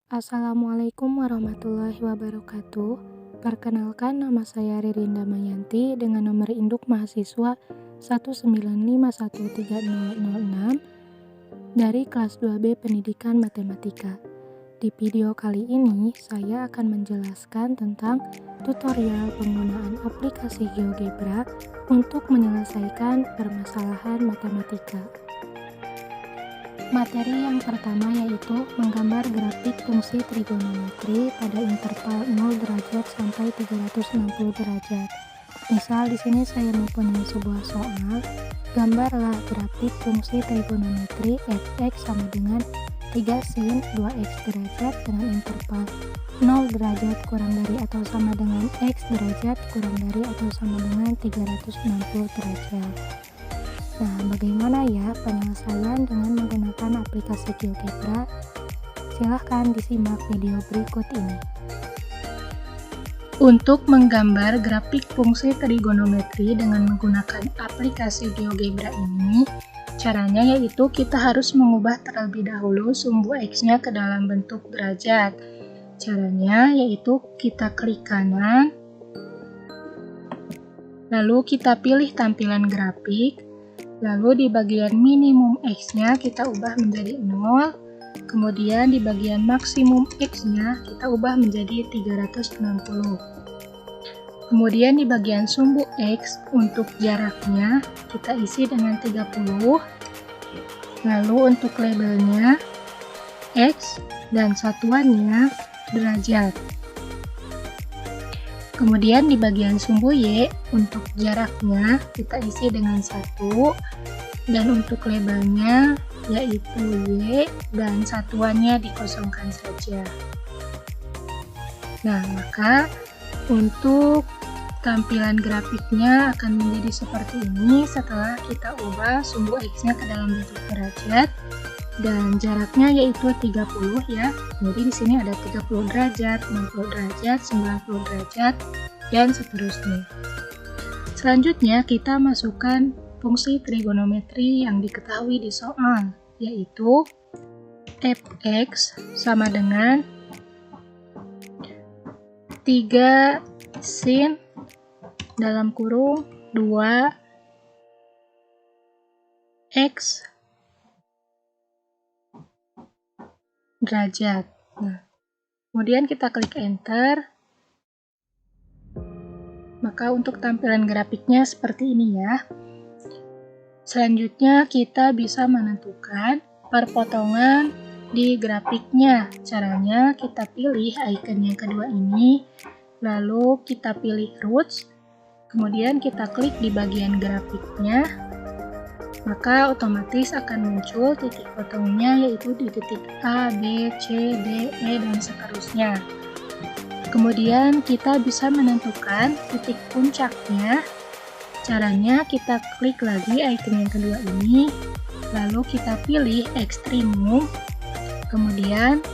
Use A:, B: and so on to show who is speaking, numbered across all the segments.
A: Assalamualaikum warahmatullahi wabarakatuh. Perkenalkan, nama saya Ririn Damayanti dengan nomor induk mahasiswa 195130006 dari kelas 2B Pendidikan Matematika. Di video kali ini, saya akan menjelaskan tentang tutorial penggunaan aplikasi GeoGebra untuk menyelesaikan permasalahan matematika. Materi yang pertama yaitu menggambar grafik fungsi trigonometri pada interval 0 derajat sampai 360 derajat. Misal di sini saya mempunyai sebuah soal, gambarlah grafik fungsi trigonometri f(x) sama dengan 3 sin 2x derajat dengan interval 0 derajat kurang dari atau sama dengan x derajat kurang dari atau sama dengan 360 derajat. Nah, bagaimana ya penyelesaian dengan menggunakan aplikasi GeoGebra? Silahkan disimak video berikut ini. Untuk menggambar grafik fungsi trigonometri dengan menggunakan aplikasi GeoGebra ini, caranya yaitu kita harus mengubah terlebih dahulu sumbu X-nya ke dalam bentuk derajat. Caranya yaitu kita klik kanan, lalu kita pilih tampilan grafik, lalu di bagian minimum X-nya kita ubah menjadi 0, kemudian di bagian maksimum X-nya kita ubah menjadi 360. Kemudian di bagian sumbu X untuk jaraknya kita isi dengan 30, lalu untuk labelnya X dan satuannya derajat. Kemudian di bagian sumbu Y, untuk jaraknya kita isi dengan 1, dan untuk labelnya yaitu Y, dan satuannya dikosongkan saja. Nah, maka untuk tampilan grafiknya akan menjadi seperti ini setelah kita ubah sumbu X-nya ke dalam bentuk derajat, dan jaraknya yaitu 30 ya. Jadi di sini ada 30 derajat, 60 derajat, 90 derajat, dan seterusnya. Selanjutnya kita masukkan fungsi trigonometri yang diketahui di soal, yaitu f(x) sama dengan 3 sin dalam kurung 2 x derajat. Nah, kemudian kita klik enter. Maka untuk tampilan grafiknya seperti ini ya. Selanjutnya kita bisa menentukan perpotongan di grafiknya. Caranya kita pilih icon yang kedua ini, lalu kita pilih roots, kemudian kita klik di bagian grafiknya. Maka otomatis akan muncul titik potongnya yaitu di titik A, B, C, D, E, dan seterusnya. Kemudian kita bisa menentukan titik puncaknya. Caranya kita klik lagi icon yang kedua ini, lalu kita pilih ekstrimum, kemudian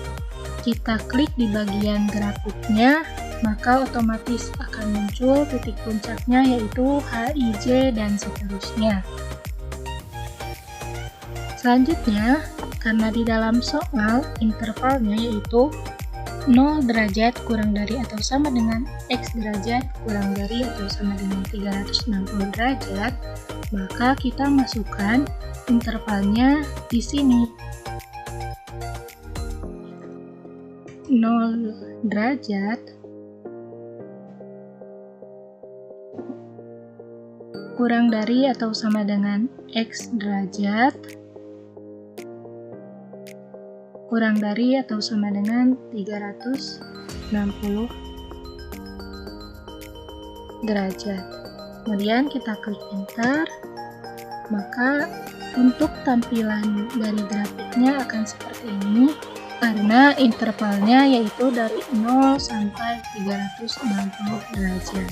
A: kita klik di bagian grafiknya, maka otomatis akan muncul titik puncaknya yaitu H, I, J, dan seterusnya. Selanjutnya, karena di dalam soal intervalnya yaitu 0 derajat kurang dari atau sama dengan X derajat kurang dari atau sama dengan 360 derajat, maka kita masukkan intervalnya di sini. 0 derajat kurang dari atau sama dengan X derajat kurang dari atau sama dengan 360 derajat. Kemudian kita klik enter, maka untuk tampilan dari grafiknya akan seperti ini karena intervalnya yaitu dari 0 sampai 360 derajat.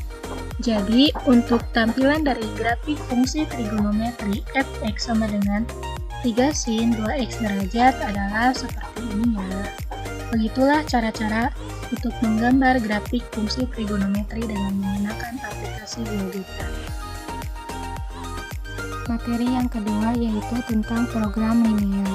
A: Jadi untuk tampilan dari grafik fungsi trigonometri f(x) sama dengan 3 sin 2x derajat adalah seperti ini ya. Begitulah cara-cara untuk menggambar grafik fungsi trigonometri dengan menggunakan aplikasi GeoGebra. Materi yang kedua yaitu tentang program linear.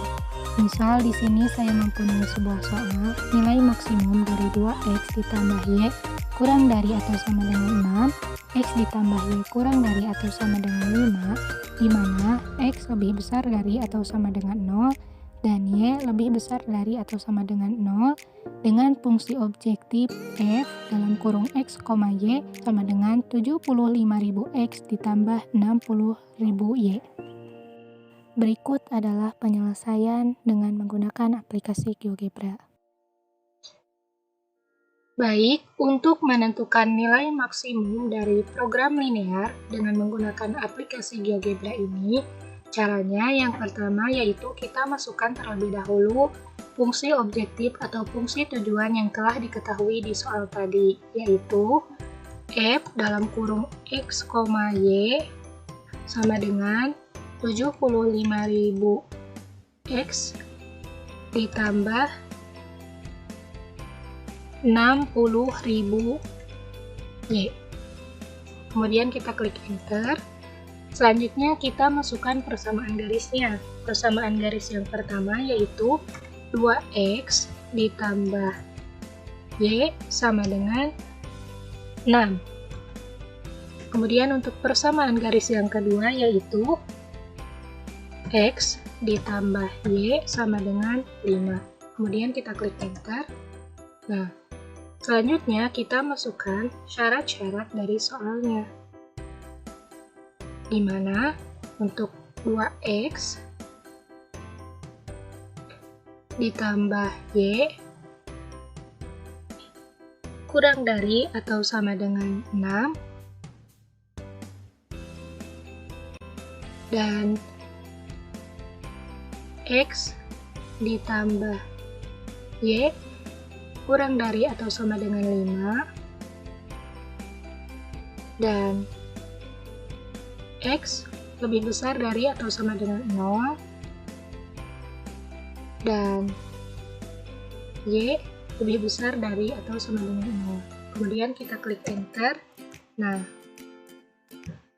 A: Misal di sini saya mempunyai sebuah soal nilai maksimum dari 2x ditambah y kurang dari atau sama dengan 6, x ditambah y kurang dari atau sama dengan 5, di mana x lebih besar dari atau sama dengan 0 dan y lebih besar dari atau sama dengan 0 dengan fungsi objektif f dalam kurung x, y sama dengan 75.000x ditambah 60.000y. Berikut adalah penyelesaian dengan menggunakan aplikasi GeoGebra. Baik, untuk menentukan nilai maksimum dari program linear dengan menggunakan aplikasi GeoGebra ini, caranya yang pertama yaitu kita masukkan terlebih dahulu fungsi objektif atau fungsi tujuan yang telah diketahui di soal tadi, yaitu f dalam kurung x, y sama dengan 75.000x ditambah 60.000y. Kemudian kita klik enter. Selanjutnya kita masukkan persamaan garisnya. Persamaan garis yang pertama yaitu 2x ditambah y sama dengan 6. Kemudian untuk persamaan garis yang kedua yaitu x ditambah y sama dengan 5. Kemudian kita klik enter. Nah, selanjutnya kita masukkan syarat-syarat dari soalnya, di mana untuk 2x ditambah y kurang dari atau sama dengan 6 dan x ditambah y kurang dari atau sama dengan 5 dan x lebih besar dari atau sama dengan 0 dan y lebih besar dari atau sama dengan 0. Kemudian kita klik enter. Nah,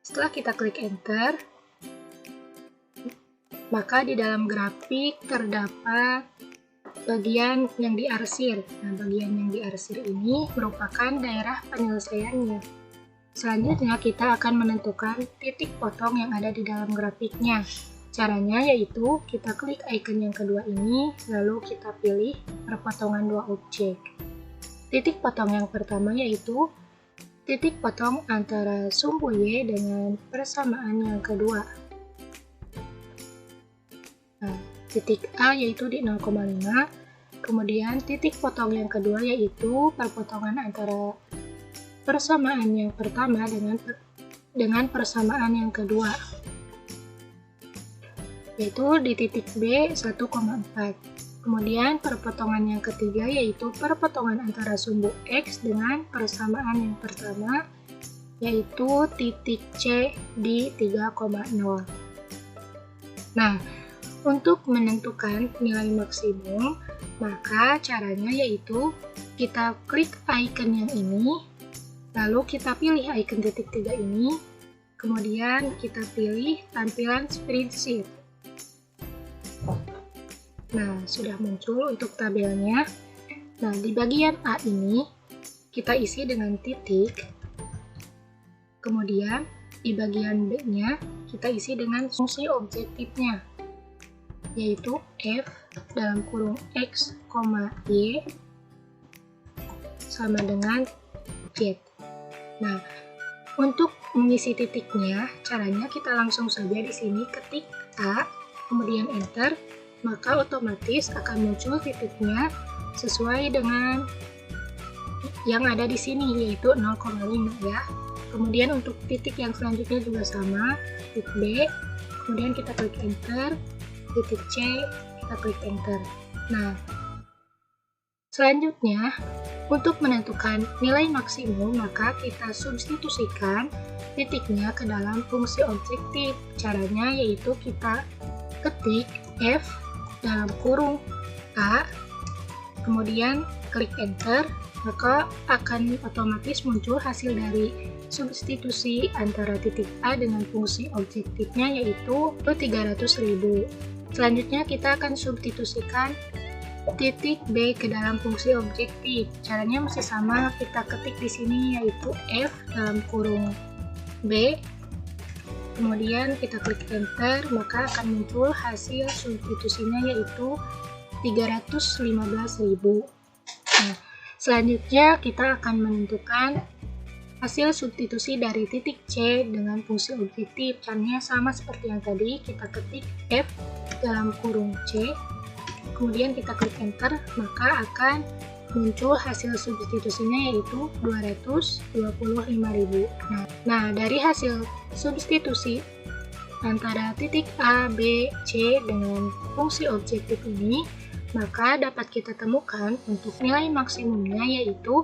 A: setelah kita klik enter, maka di dalam grafik terdapat bagian yang diarsir. Nah, bagian yang diarsir ini merupakan daerah penyelesaiannya. Selanjutnya kita akan menentukan titik potong yang ada di dalam grafiknya. Caranya yaitu kita klik icon yang kedua ini, lalu kita pilih perpotongan dua objek. Titik potong yang pertama yaitu titik potong antara sumbu y dengan persamaan yang kedua. Nah, titik A yaitu di 0,5, kemudian titik potong yang kedua yaitu perpotongan antara persamaan yang pertama dengan persamaan yang kedua, yaitu di titik B 1,4. Kemudian perpotongan yang ketiga yaitu perpotongan antara sumbu X dengan persamaan yang pertama, yaitu titik C di 3,0. Nah, untuk menentukan nilai maksimum, maka caranya yaitu kita klik icon yang ini, lalu kita pilih icon titik 3 ini, kemudian kita pilih tampilan spreadsheet. Nah, sudah muncul untuk tabelnya. Nah, di bagian A ini kita isi dengan titik, kemudian di bagian B-nya kita isi dengan fungsi objektifnya, yaitu f dalam kurung x, y sama dengan z. Nah, untuk mengisi titiknya, caranya kita langsung saja di sini ketik A, kemudian enter, maka otomatis akan muncul titiknya sesuai dengan yang ada di sini, yaitu 0,5 ya. Kemudian untuk titik yang selanjutnya juga sama, titik B, kemudian kita klik enter, titik C, kita klik enter. Nah, selanjutnya untuk menentukan nilai maksimum, maka kita substitusikan titiknya ke dalam fungsi objektif. Caranya yaitu kita ketik F dalam kurung A, kemudian klik enter, maka akan otomatis muncul hasil dari substitusi antara titik A dengan fungsi objektifnya, yaitu 300.000. Selanjutnya kita akan substitusikan titik B ke dalam fungsi objektif. Caranya masih sama, kita ketik di sini yaitu F dalam kurung B. Kemudian kita klik enter, maka akan muncul hasil substitusinya yaitu 315.000. Nah, selanjutnya kita akan menentukan hasil substitusi dari titik C dengan fungsi objektif. Caranya sama seperti yang tadi, kita ketik F dalam kurung C, kemudian kita klik enter, maka akan muncul hasil substitusinya yaitu 225.000. Nah, dari hasil substitusi antara titik A, B, C dengan fungsi objektif ini, maka dapat kita temukan untuk nilai maksimumnya yaitu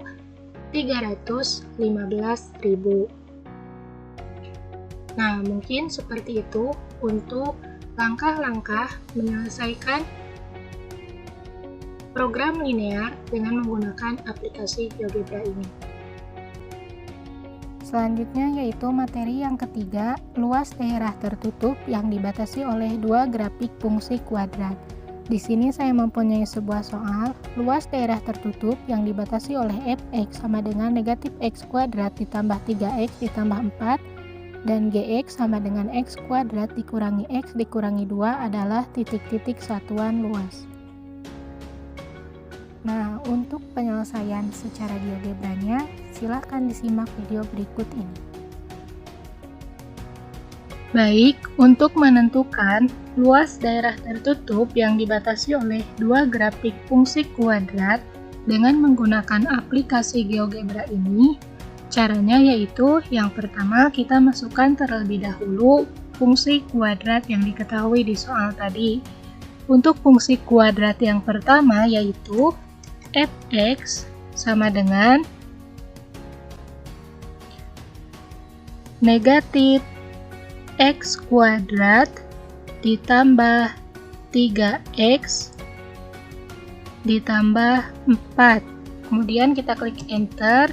A: 315.000. Nah, mungkin seperti itu untuk langkah-langkah menyelesaikan program linear dengan menggunakan aplikasi GeoGebra ini. Selanjutnya yaitu materi yang ketiga, luas daerah tertutup yang dibatasi oleh dua grafik fungsi kuadrat. Di sini saya mempunyai sebuah soal, luas daerah tertutup yang dibatasi oleh fx sama dengan negatif x kuadrat ditambah 3x ditambah 4 dan gx sama dengan x kuadrat dikurangi x dikurangi 2 adalah titik-titik satuan luas. Nah, untuk penyelesaian secara GeoGebra-nya, silahkan disimak video berikut ini. Baik, untuk menentukan luas daerah tertutup yang dibatasi oleh dua grafik fungsi kuadrat dengan menggunakan aplikasi GeoGebra ini, caranya yaitu yang pertama kita masukkan terlebih dahulu fungsi kuadrat yang diketahui di soal tadi. Untuk fungsi kuadrat yang pertama yaitu fx sama dengan negatif x kuadrat ditambah 3x ditambah 4. Kemudian kita klik enter,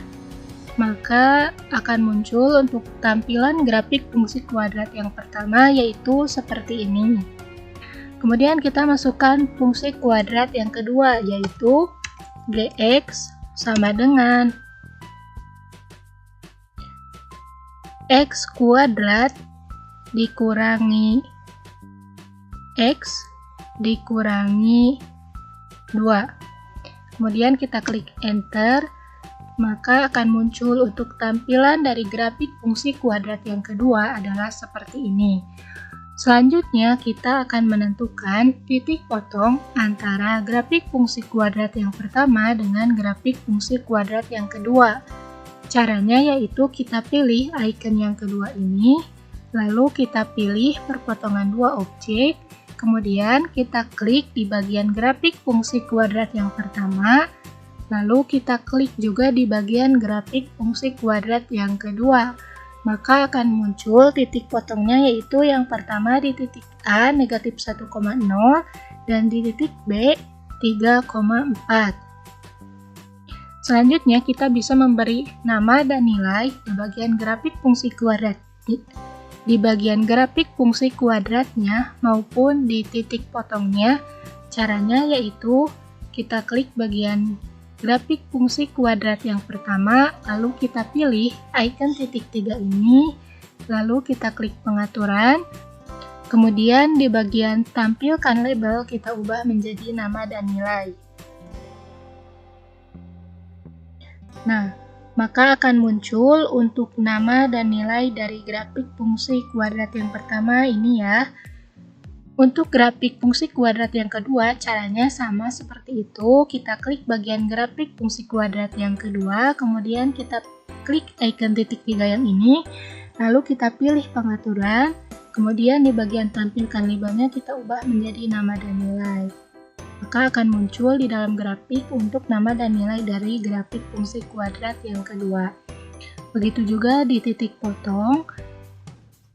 A: maka akan muncul untuk tampilan grafik fungsi kuadrat yang pertama yaitu seperti ini. Kemudian kita masukkan fungsi kuadrat yang kedua yaitu gx sama dengan x kuadrat dikurangi x dikurangi 2. Kemudian kita klik enter, maka akan muncul untuk tampilan dari grafik fungsi kuadrat yang kedua adalah seperti ini. Selanjutnya kita akan menentukan titik potong antara grafik fungsi kuadrat yang pertama dengan grafik fungsi kuadrat yang kedua. Caranya yaitu kita pilih icon yang kedua ini, lalu kita pilih perpotongan dua objek, kemudian kita klik di bagian grafik fungsi kuadrat yang pertama, lalu kita klik juga di bagian grafik fungsi kuadrat yang kedua. Maka akan muncul titik potongnya yaitu yang pertama di titik A negatif 1,0 dan di titik B 3,4. Selanjutnya kita bisa memberi nama dan nilai di bagian grafik fungsi kuadrat. Di bagian grafik fungsi kuadratnya maupun di titik potongnya, caranya yaitu kita klik bagian grafik fungsi kuadrat yang pertama, lalu kita pilih icon titik 3 ini, lalu kita klik pengaturan, kemudian di bagian tampilkan label kita ubah menjadi nama dan nilai. Nah, maka akan muncul untuk nama dan nilai dari grafik fungsi kuadrat yang pertama ini ya. Untuk grafik fungsi kuadrat yang kedua, caranya sama seperti itu. Kita klik bagian grafik fungsi kuadrat yang kedua, kemudian kita klik icon titik 3 yang ini, lalu kita pilih pengaturan, kemudian di bagian tampilkan labelnya kita ubah menjadi nama dan nilai. Maka akan muncul di dalam grafik untuk nama dan nilai dari grafik fungsi kuadrat yang kedua. Begitu juga di titik potong.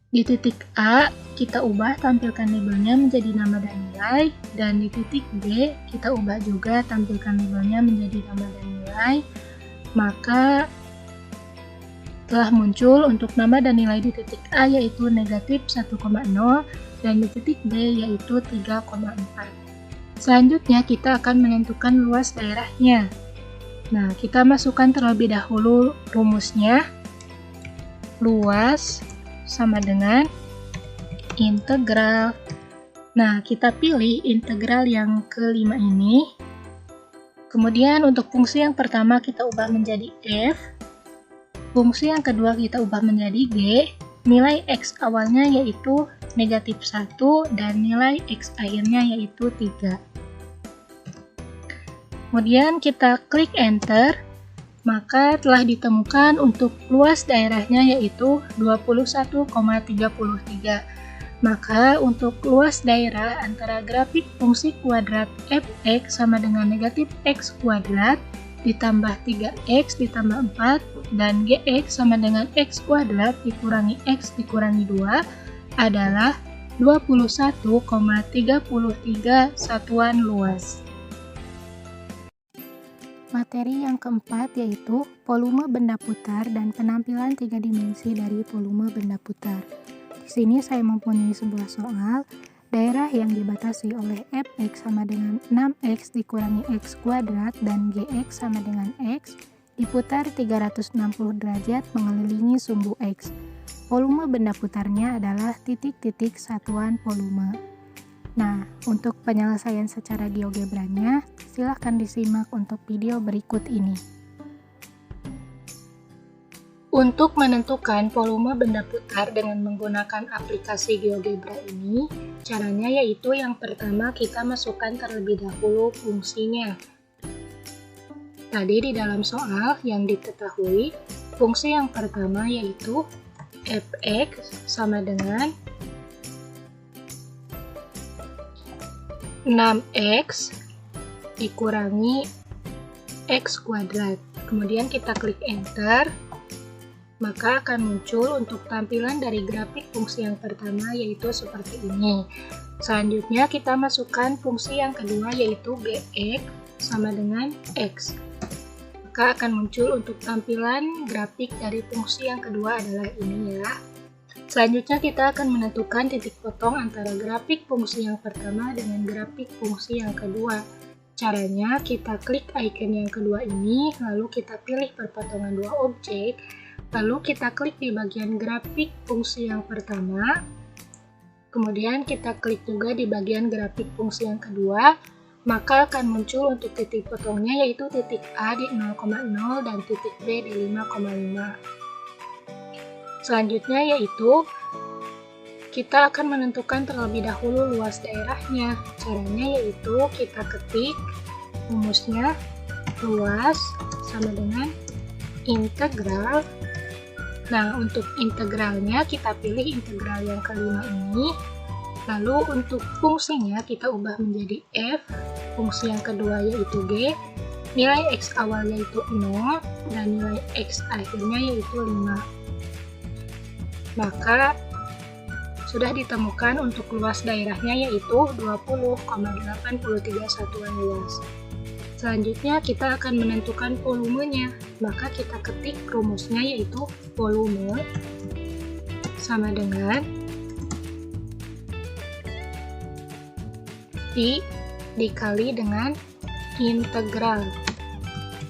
A: Di titik A, kita ubah tampilkan labelnya menjadi nama dan nilai, dan di titik B, kita ubah juga tampilkan labelnya menjadi nama dan nilai. Maka telah muncul untuk nama dan nilai di titik A yaitu negatif 1,0 dan di titik B yaitu 3,4. Selanjutnya kita akan menentukan luas daerahnya. Nah, kita masukkan terlebih dahulu rumusnya. Luas sama dengan integral. Nah, kita pilih integral yang kelima ini. Kemudian untuk fungsi yang pertama kita ubah menjadi f. Fungsi yang kedua kita ubah menjadi g. Nilai x awalnya yaitu negatif 1 dan nilai x akhirnya yaitu 3. Kemudian kita klik enter, maka telah ditemukan untuk luas daerahnya yaitu 21,33. Maka untuk luas daerah antara grafik fungsi kuadrat fx sama dengan negatif x kuadrat ditambah 3x ditambah 4 dan gx sama dengan x kuadrat dikurangi x dikurangi 2 adalah 21,33 satuan luas. Materi yang keempat yaitu volume benda putar dan penampilan 3 dimensi dari volume benda putar. Di sini saya mempunyai sebuah soal, daerah yang dibatasi oleh fx sama dengan 6x dikurangi x kuadrat dan gx sama dengan x diputar 360 derajat mengelilingi sumbu x. Volume benda putarnya adalah titik-titik satuan volume. Nah, untuk penyelesaian secara GeoGebranya, silahkan disimak untuk video berikut ini. Untuk menentukan volume benda putar dengan menggunakan aplikasi GeoGebra ini, caranya yaitu yang pertama kita masukkan terlebih dahulu fungsinya. Tadi di dalam soal yang diketahui, fungsi yang pertama yaitu fx sama dengan 6x dikurangi x kuadrat. Kemudian kita klik enter, maka akan muncul untuk tampilan dari grafik fungsi yang pertama yaitu seperti ini. Selanjutnya kita masukkan fungsi yang kedua yaitu gx sama dengan x. Maka akan muncul untuk tampilan grafik dari fungsi yang kedua adalah ini ya. Selanjutnya kita akan menentukan titik potong antara grafik fungsi yang pertama dengan grafik fungsi yang kedua. Caranya kita klik icon yang kedua ini, lalu kita pilih perpotongan dua objek, lalu kita klik di bagian grafik fungsi yang pertama, kemudian kita klik juga di bagian grafik fungsi yang kedua, maka akan muncul untuk titik potongnya yaitu titik A di 0,0 dan titik B di 5,5. Selanjutnya yaitu kita akan menentukan terlebih dahulu luas daerahnya. Caranya yaitu kita ketik rumusnya luas sama dengan integral. Nah, untuk integralnya kita pilih integral yang kelima ini. Lalu untuk fungsinya kita ubah menjadi f, fungsi yang kedua yaitu g, nilai x awal yaitu 0 dan nilai x akhirnya yaitu 5. Maka sudah ditemukan untuk luas daerahnya yaitu 20,83 satuan luas. Selanjutnya kita akan menentukan volumenya. Maka kita ketik rumusnya yaitu volume sama dengan I dikali dengan integral.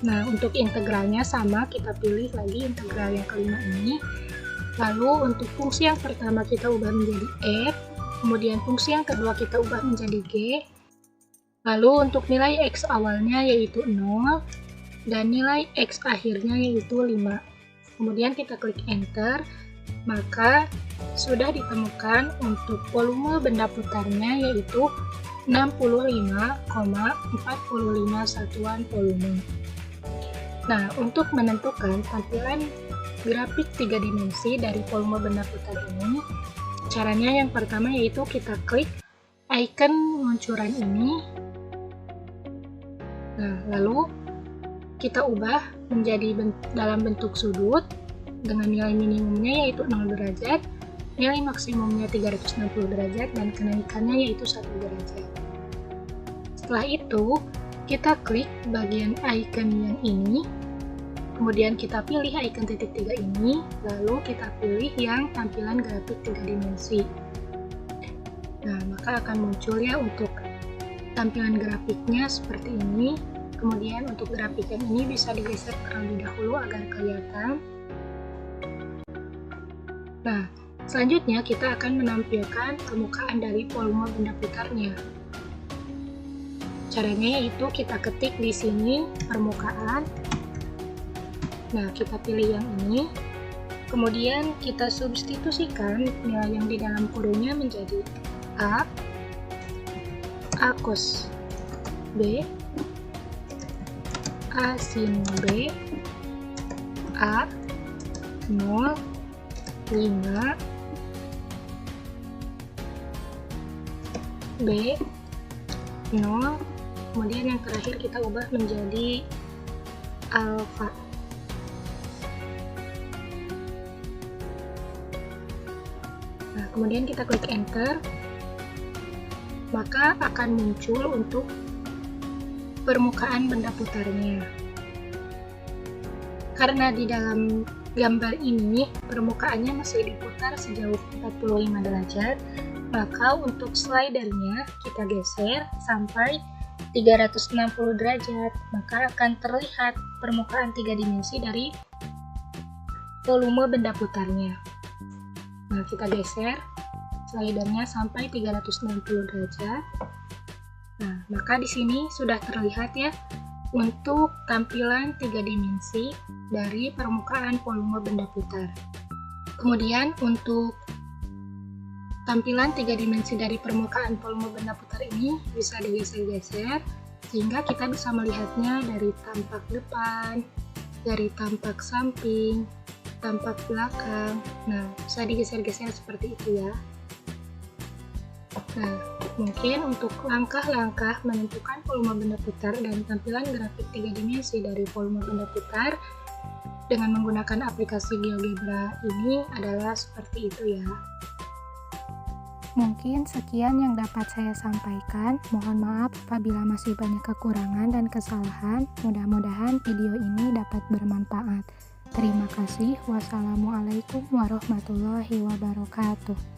A: Nah, untuk integralnya sama, kita pilih lagi integral yang kelima ini. Lalu untuk fungsi yang pertama kita ubah menjadi f, kemudian fungsi yang kedua kita ubah menjadi g, lalu untuk nilai x awalnya yaitu 0, dan nilai x akhirnya yaitu 5. Kemudian kita klik enter, maka sudah ditemukan untuk volume benda putarnya yaitu 65,45 satuan volume. Nah, untuk menentukan tampilan grafik 3 dimensi dari volume benda putar ini, caranya yang pertama yaitu kita klik icon luncuran ini. Nah, lalu kita ubah menjadi dalam bentuk sudut dengan nilai minimumnya yaitu 0 derajat, nilai maksimumnya 360 derajat, dan kenaikannya yaitu 1 derajat. Setelah itu, kita klik bagian icon yang ini. Kemudian kita pilih icon titik 3 ini, lalu kita pilih yang tampilan grafik 3 dimensi. Nah, maka akan muncul ya untuk tampilan grafiknya seperti ini. Kemudian untuk grafik yang ini bisa digeser terlebih dahulu agar kelihatan. Nah, selanjutnya kita akan menampilkan permukaan dari volume benda putarnya. Caranya yaitu kita ketik di sini permukaan. Nah, kita pilih yang ini. Kemudian kita substitusikan nilai yang di dalam kurungnya menjadi A cos B, A sin B, A 0, 5, B 0, kemudian yang terakhir kita ubah menjadi alfa. Nah, kemudian kita klik enter, maka akan muncul untuk permukaan benda putarnya. Karena di dalam gambar ini permukaannya masih diputar sejauh 45 derajat, maka untuk slidernya kita geser sampai 360 derajat, maka akan terlihat permukaan 3 dimensi dari volume benda putarnya. Nah, kita geser slidernya sampai 360 derajat. Nah, maka di sini sudah terlihat ya untuk tampilan 3 dimensi dari permukaan volume benda putar. Kemudian untuk tampilan 3 dimensi dari permukaan volume benda putar ini bisa digeser-geser sehingga kita bisa melihatnya dari tampak depan, dari tampak samping, tampak belakang. Nah, bisa digeser-geser seperti itu ya. Nah, mungkin untuk langkah-langkah menentukan volume benda putar dan tampilan grafik 3 dimensi dari volume benda putar dengan menggunakan aplikasi GeoGebra ini adalah seperti itu ya.
B: Mungkin sekian yang dapat saya sampaikan. Mohon maaf apabila masih banyak kekurangan dan kesalahan. Mudah-mudahan video ini dapat bermanfaat. Terima kasih. Wassalamualaikum warahmatullahi wabarakatuh.